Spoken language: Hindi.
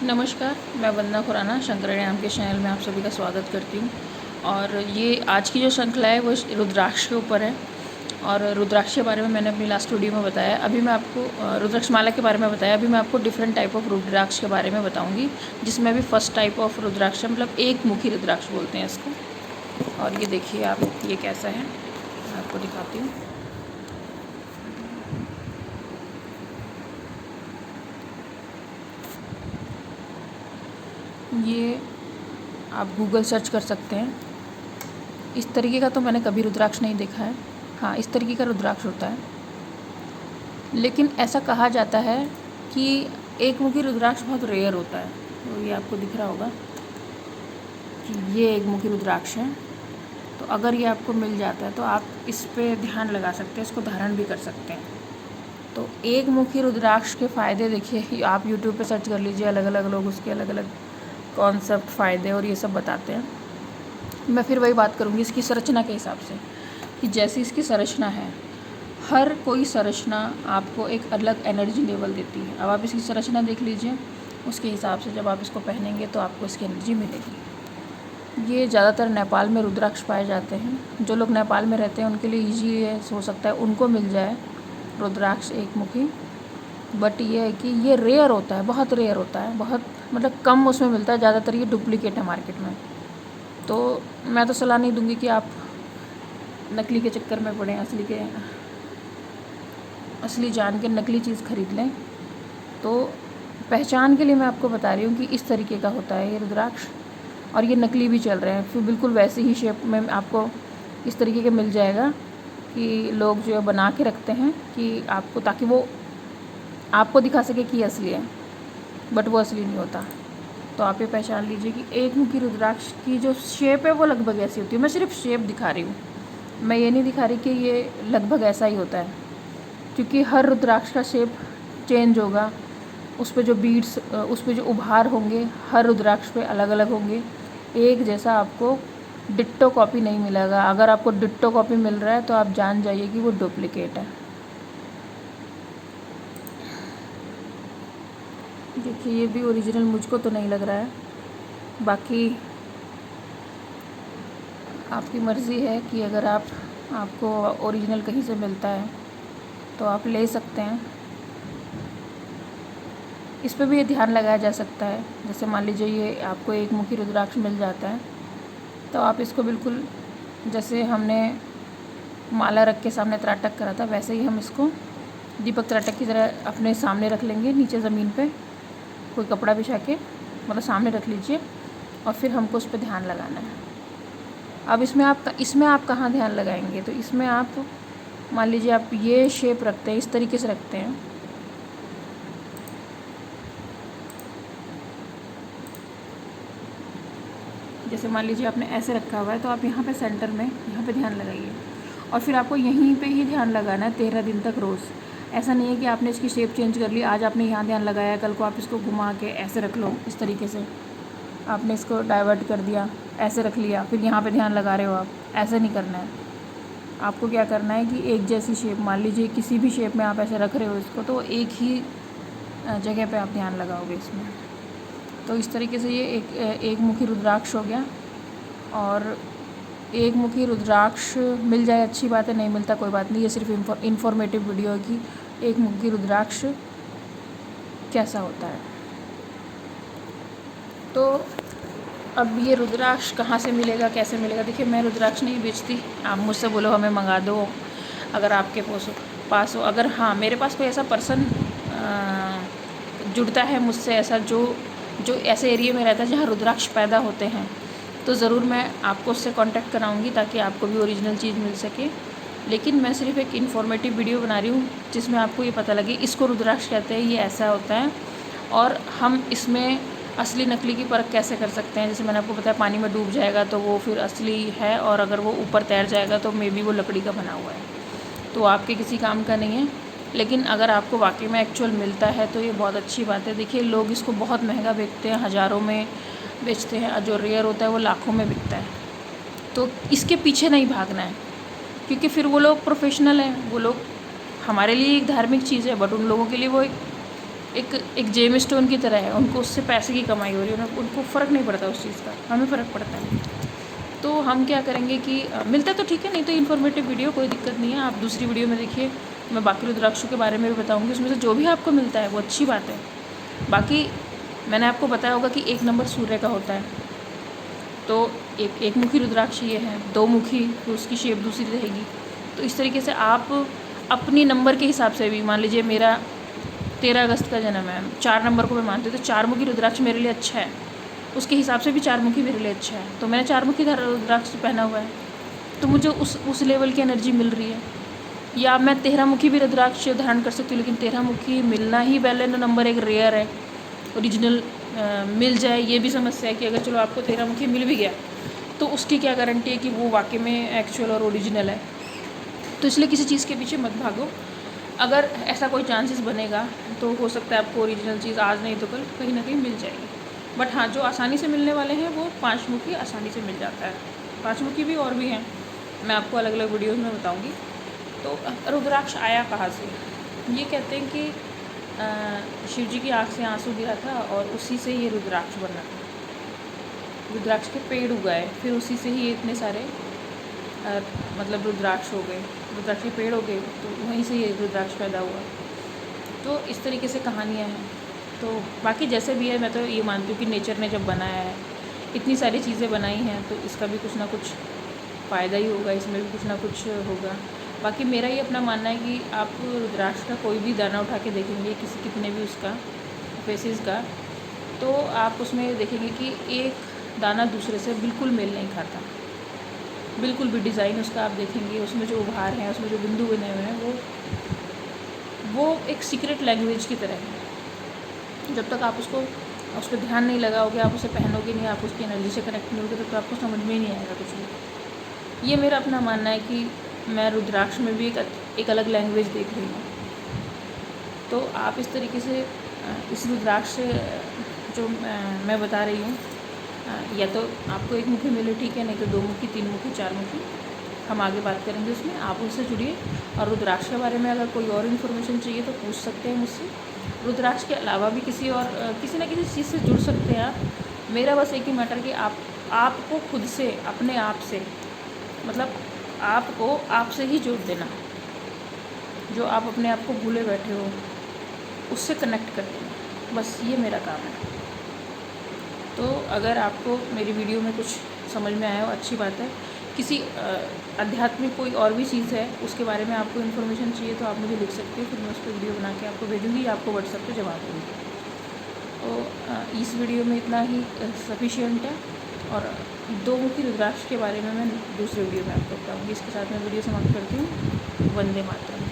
नमस्कार, मैं वंदना खुराना शंकराचार्य नाम के चैनल में आप सभी का स्वागत करती हूँ। और ये आज की जो श्रृंखला है वो रुद्राक्ष के ऊपर है। और रुद्राक्ष के बारे में मैंने अपनी लास्ट वीडियो में बताया। अभी मैं आपको रुद्राक्ष माला के बारे में बताया। अभी मैं आपको डिफरेंट टाइप ऑफ रुद्राक्ष के बारे में बताऊँगी, जिसमें अभी फर्स्ट टाइप ऑफ रुद्राक्ष है, मतलब एक मुखी रुद्राक्ष बोलते हैं इसको। और ये देखिए आप, ये कैसा है मैं आपको दिखाती हूँ। ये आप गूगल सर्च कर सकते हैं। इस तरीके का तो मैंने कभी रुद्राक्ष नहीं देखा है। हाँ, इस तरीके का रुद्राक्ष होता है, लेकिन ऐसा कहा जाता है कि एक मुखी रुद्राक्ष बहुत रेयर होता है। तो ये आपको दिख रहा होगा कि ये एक मुखी रुद्राक्ष है। तो अगर ये आपको मिल जाता है तो आप इस पे ध्यान लगा सकते हैं, इसको धारण भी कर सकते हैं। तो एक मुखी रुद्राक्ष के फ़ायदे देखिए, आप यूट्यूब पे सर्च कर लीजिए, अलग अलग लोग उसके अलग अलग कॉन्सेप्ट, फ़ायदे और ये सब बताते हैं। मैं फिर वही बात करूँगी इसकी संरचना के हिसाब से, कि जैसी इसकी संरचना है, हर कोई संरचना आपको एक अलग एनर्जी लेवल देती है। अब आप इसकी संरचना देख लीजिए, उसके हिसाब से जब आप इसको पहनेंगे तो आपको इसकी एनर्जी मिलेगी। ये ज़्यादातर नेपाल में रुद्राक्ष पाए जाते हैं। जो लोग नेपाल में रहते हैं उनके लिए ईजी हो सकता है उनको मिल जाए रुद्राक्ष एक मुखी। बट ये है कि ये रेयर होता है, बहुत रेयर होता है, बहुत मतलब कम उसमें मिलता है। ज़्यादातर ये डुप्लीकेट है मार्केट में। तो मैं तो सलाह नहीं दूंगी कि आप नकली के चक्कर में पड़ें, असली जान के नकली चीज़ खरीद लें। तो पहचान के लिए मैं आपको बता रही हूँ कि इस तरीके का होता है ये रुद्राक्ष। और ये नकली भी चल रहे हैं, फिर बिल्कुल वैसे ही शेप में आपको इस तरीके के मिल जाएगा कि लोग जो है बना के रखते हैं कि आपको, ताकि वो आपको दिखा सके कि असली है, बट वो असली नहीं होता। तो आप ये पहचान लीजिए कि एक मुखी रुद्राक्ष की जो शेप है वो लगभग ऐसी होती है। मैं सिर्फ शेप दिखा रही हूँ, मैं ये नहीं दिखा रही कि ये लगभग ऐसा ही होता है, क्योंकि हर रुद्राक्ष का शेप चेंज होगा। उस पे जो बीड्स, उस पे जो उभार होंगे, हर रुद्राक्ष पे अलग अलग होंगे। एक जैसा आपको डिट्टो कॉपी नहीं मिलेगा। अगर आपको डिट्टो कॉपी मिल रहा है तो आप जान जाइए कि वो डुप्लीकेट है। देखिए, ये भी ओरिजिनल मुझको तो नहीं लग रहा है, बाकी आपकी मर्ज़ी है कि अगर आपको ओरिजिनल कहीं से मिलता है तो आप ले सकते हैं। इस पे भी ये ध्यान लगाया जा सकता है। जैसे मान लीजिए ये आपको एक मुखी रुद्राक्ष मिल जाता है तो आप इसको बिल्कुल, जैसे हमने माला रख के सामने त्राटक करा था, वैसे ही हम इसको दीपक त्राटक की तरह अपने सामने रख लेंगे, नीचे ज़मीन पे कोई कपड़ा बिछा के, मतलब सामने रख लीजिए। और फिर हमको उस पर ध्यान लगाना है। अब इसमें आप कहाँ ध्यान लगाएंगे? तो इसमें आप मान लीजिए आप ये शेप रखते हैं, इस तरीके से रखते हैं। जैसे मान लीजिए आपने ऐसे रखा हुआ है, तो आप यहाँ पे सेंटर में, यहाँ पे ध्यान लगाइए। और फिर आपको यहीं पे ही ध्यान लगाना है 13 दिन तक रोज़। ऐसा नहीं है कि आपने इसकी शेप चेंज कर ली, आज आपने यहाँ ध्यान लगाया, कल को आप इसको घुमा के ऐसे रख लो, इस तरीके से आपने इसको डाइवर्ट कर दिया, ऐसे रख लिया, फिर यहाँ पे ध्यान लगा रहे हो आप। ऐसे नहीं करना है। आपको क्या करना है कि एक जैसी शेप, मान लीजिए किसी भी शेप में आप ऐसे रख रहे हो इसको, तो एक ही जगह पे आप ध्यान लगाओगे इसमें। तो इस तरीके से ये एक मुखी रुद्राक्ष हो गया। और एक मुखी रुद्राक्ष मिल जाए अच्छी बात है, नहीं मिलता कोई बात नहीं। ये सिर्फ इन्फॉर्मेटिव वीडियो है कि एक मुखी रुद्राक्ष कैसा होता है। तो अब ये रुद्राक्ष कहाँ से मिलेगा, कैसे मिलेगा? देखिए, मैं रुद्राक्ष नहीं बेचती। आप मुझसे बोलो हमें मंगा दो, अगर आपके पास हो। अगर हाँ, मेरे पास कोई ऐसा पर्सन जुड़ता है मुझसे, ऐसा जो ऐसे एरिया में रहता है जहाँ रुद्राक्ष पैदा होते हैं, तो ज़रूर मैं आपको उससे कांटेक्ट कराऊंगी, ताकि आपको भी ओरिजिनल चीज़ मिल सके। लेकिन मैं सिर्फ एक इन्फॉर्मेटिव वीडियो बना रही हूँ, जिसमें आपको ये पता लगे इसको रुद्राक्ष कहते हैं, ये ऐसा होता है। और हम इसमें असली नकली की परख कैसे कर सकते हैं? जैसे मैंने आपको बताया, पानी में डूब जाएगा तो वो फिर असली है, और अगर वो ऊपर तैर जाएगा तो मे बी वो लकड़ी का बना हुआ है, तो आपके किसी काम का नहीं है। लेकिन अगर आपको वाकई में एक्चुअल मिलता है तो ये बहुत अच्छी बात है। देखिए, लोग इसको बहुत महंगा बेचते हैं, हज़ारों में बेचते हैं। जो रेयर होता है वो लाखों में बिकता है। तो इसके पीछे नहीं भागना है, क्योंकि फिर वो लोग प्रोफेशनल हैं। वो लोग, हमारे लिए एक धार्मिक चीज़ है, बट उन लोगों के लिए वो एक एक जेम स्टोन की तरह है, उनको उससे पैसे की कमाई हो रही है, उनको फ़र्क नहीं पड़ता उस चीज़ का, हमें फ़र्क पड़ता है। तो हम क्या करेंगे कि मिलता है तो ठीक है, नहीं तो इन्फॉर्मेटिव वीडियो कोई दिक्कत नहीं है, आप दूसरी वीडियो में देखिए, मैं बाकी रुद्राक्षों के बारे में भी बताऊँगी, उसमें से जो भी आपको मिलता है वो अच्छी बात है। बाकी मैंने आपको बताया होगा कि 1 नंबर सूर्य का होता है, तो एक मुखी रुद्राक्ष ये है, 2 मुखी तो उसकी शेप दूसरी रहेगी। तो इस तरीके से आप अपनी नंबर के हिसाब से भी, मान लीजिए मेरा 13 अगस्त का जन्म है, 4 नंबर को मैं मानती हूँ, तो 4 मुखी रुद्राक्ष मेरे लिए अच्छा है, उसके हिसाब से भी 4 मुखी मेरे लिए अच्छा है। तो मैंने 4 मुखी रुद्राक्ष पहना हुआ है, तो मुझे उस लेवल की एनर्जी मिल रही है। या मैं 13 मुखी भी रुद्राक्ष धारण कर सकती हूँ, लेकिन 13 मुखी मिलना ही पहले नंबर एक रेयर है, ओरिजिनल मिल जाए ये भी समस्या है कि अगर चलो आपको 13 मुखी मिल भी गया तो उसकी क्या गारंटी है कि वो वाकई में एक्चुअल और ओरिजिनल है। तो इसलिए किसी चीज़ के पीछे मत भागो, अगर ऐसा कोई चांसेस बनेगा तो हो सकता है आपको ओरिजिनल चीज़ आज नहीं तो कल कहीं ना कहीं मिल जाएगी। बट हाँ, जो आसानी से मिलने वाले हैं वो 5 मुखी आसानी से मिल जाता है, 5 मुखी भी और भी हैं, मैं आपको अलग अलग वीडियोज़ में बताऊँगी। तो रुद्राक्ष आया कहाँ से? ये कहते हैं कि शिव जी की आँख से आंसू गिरा था और उसी से ये रुद्राक्ष बना था। रुद्राक्ष के पेड़ उगाए, फिर उसी से ही इतने सारे मतलब रुद्राक्ष हो गए, रुद्राक्ष के पेड़ हो गए, तो वहीं से ये रुद्राक्ष पैदा हुआ। तो इस तरीके से कहानियाँ हैं। तो बाकी जैसे भी है, मैं तो ये मानती हूँ कि नेचर ने जब बनाया है, इतनी सारी चीज़ें बनाई हैं, तो इसका भी कुछ ना कुछ फ़ायदा ही होगा, इसमें भी कुछ ना कुछ होगा। बाकी मेरा ये अपना मानना है कि आप रुद्राक्ष का कोई भी दाना उठा के देखेंगे, कितने भी उसका फेसेस का, तो आप उसमें देखेंगे कि एक दाना दूसरे से बिल्कुल मेल नहीं खाता, बिल्कुल भी। डिज़ाइन उसका आप देखेंगे, उसमें जो उभार हैं, उसमें जो बिंदु बने हुए हैं, वो एक सीक्रेट लैंग्वेज की तरह है। जब तक आप उस पर ध्यान नहीं लगाओगे, आप उसे पहनोगे नहीं, आप उसकी एनर्जी से कनेक्ट नहीं होगे, तो आपको समझ में ही नहीं आएगा कुछ भी। ये मेरा अपना मानना है कि मैं रुद्राक्ष में भी एक अलग लैंग्वेज देख रही हूँ। तो आप इस तरीके से इस रुद्राक्ष जो मैं बता रही हूँ, या तो आपको 1 मुखी मिले ठीक है, नहीं तो 2 मुखी, 3 मुखी, 4 मुखी, हम आगे बात करेंगे उसमें। आप उससे जुड़िए, और रुद्राक्ष के बारे में अगर कोई और इन्फॉर्मेशन चाहिए तो पूछ सकते हैं मुझसे। रुद्राक्ष के अलावा भी किसी ना किसी चीज़ से जुड़ सकते हैं आप। मेरा बस एक ही मैटर कि आपको खुद से, अपने आप से, मतलब आपको आपसे ही जोड़ देना, जो आप अपने आप को भूले बैठे हो उससे कनेक्ट कर देना, बस ये मेरा काम है। तो अगर आपको मेरी वीडियो में कुछ समझ में आया हो, अच्छी बात है। किसी आध्यात्मिक कोई और भी चीज़ है, उसके बारे में आपको इन्फॉर्मेशन चाहिए तो आप मुझे लिख सकते हो, फिर मैं उस पर वीडियो बना के आपको भेजूँगी, आपको व्हाट्सएप पे जवाब दूँगी। तो इस वीडियो में इतना ही सफिशिएंट है, और 2 मुखी रुद्राक्ष के बारे में मैं दूसरे वीडियो में आपको बताऊँगी। इसके साथ मैं वीडियो समाप्त करती हूँ। वंदे मातरम।